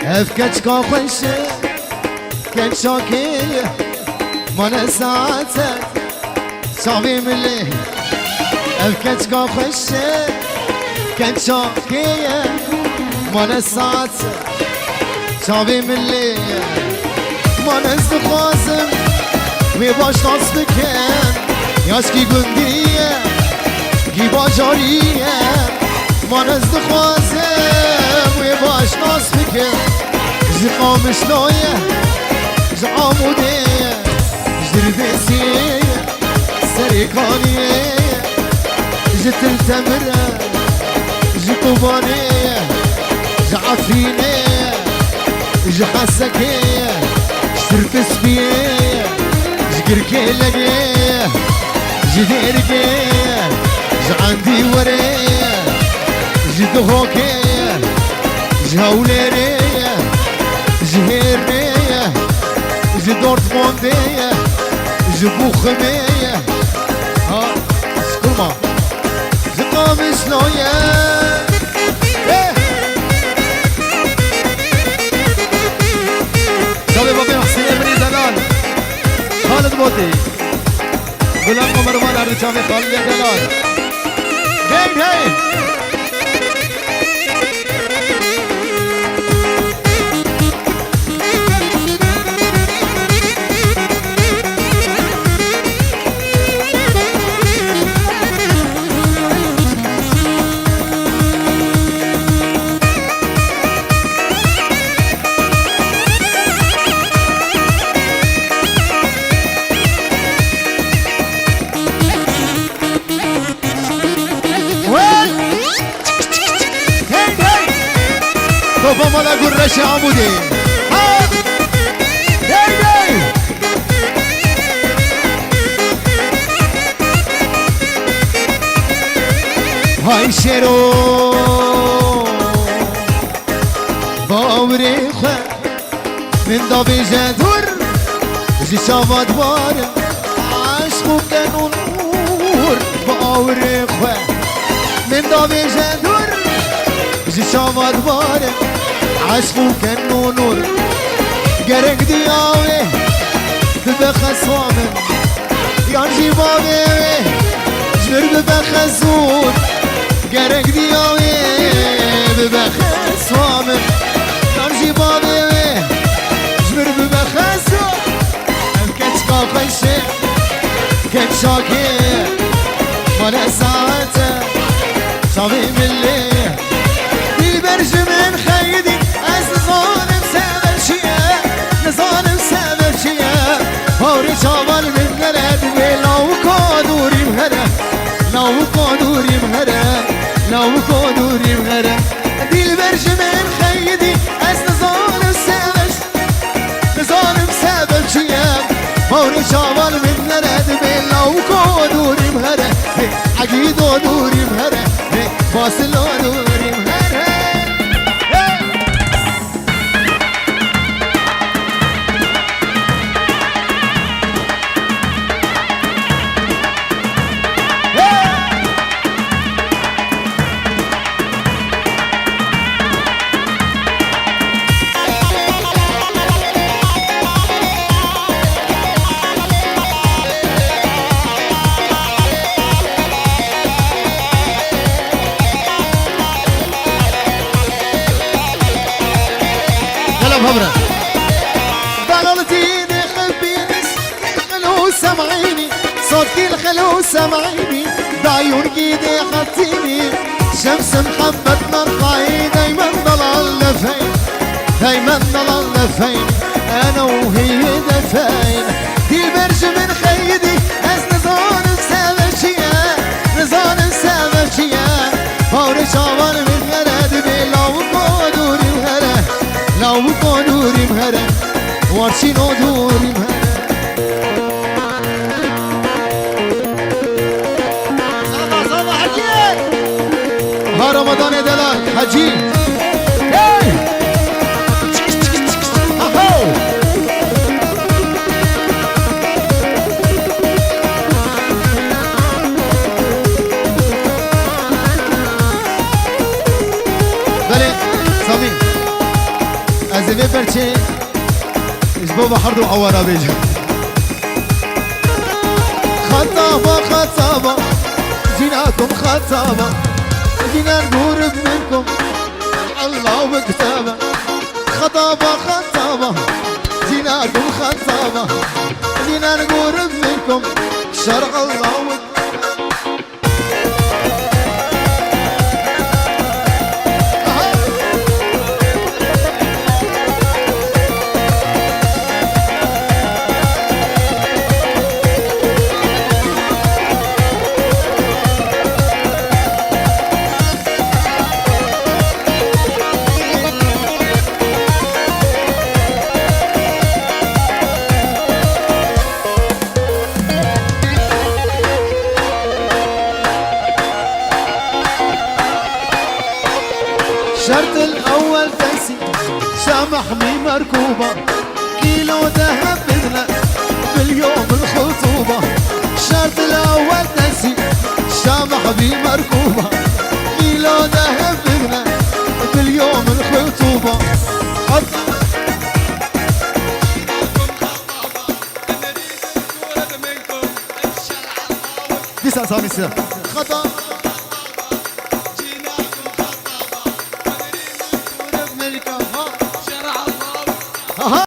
افكتك خوش كان شاكي ما نساتك صعبي ملي افكتك خوش كان شاكي ما نساتك صعبي ملي ما نزد خوازم ويباش ناس بكن ياشكي قندية كي باجارية ما نزد خوازم ويباش ناس بكن جي قامش لاية جي عمودية جي رديسية سريكانية جي تلتمرة جي طوبانية جي عفرينية جي حسكية جي تسبية جي قركيلقية جي ديرقية جي عندي ورية جي دهوكية جي هوليرية جي هيرية جي دورتموندية جي بوخمية ها سكرما جي قامش لوية صلي بابي حسين ابني دلال خالد موتي غلام مروان الرجامي خالد دلال هي هي ومالا قرش عمودي هاي هاي هاي شيرو باوري خو من دابي جدور جي شافات بار عشقو كانو نور باوري خو من دابي جدور جي شافات بار عشقو كانو نور قرق دياوي ببخس وامن يانجي بابي جبر ببخسون قرق دياوي ببخس وامن يانجي بابي جبر ببخسون الكتكا خيشي كان شاكي وانا ساعته صافي ملي بالبرج من خيدي ظالم سبب شيئا ظالم سبب شيئا هوري شابال من غرد لو قادوري مهرة لو قادوري مهرة لو قادوري مهرة دي البرج من خيدي ظالم سبب شيئا هوري شابال من غرد لو قادوري مهرة عقيد دوري مهرة باصل دوري مهرة خبرة ضللتي خبيني الخلو سمعيني صوتي الخلو سمعيني بعيون ايدي خدتيني شمس محبة نرقعي دايما ضلال لفين دايما ضلال لفين انا وهي دفين دي البرج من خيدي از نظام سابشيا نظام سابشيا فوري شاور من غرد بلاو قدوري مهره لو قدوري مهرة وارشي نودوري مهرة صبا حجي ها رمضان دلال حجي هاي اهو بلي صميم أزمي برشي إجبوب حرد وعوارا بيجو خطابة خطابة جيناكم خطابة جينا نقرب منكم الله وكتابة خطابة خطابة جيناكم خطابة جينا نقرب منكم شرع الله وكتابة الشرط الأول تنسي سامح مي مركوبة كيلو ذهب بدنا باليوم الخطوبة الشرط الأول تنسي سامح مي مركوبة كيلو ذهب بدنا باليوم الخطوبة دي سامي خطأ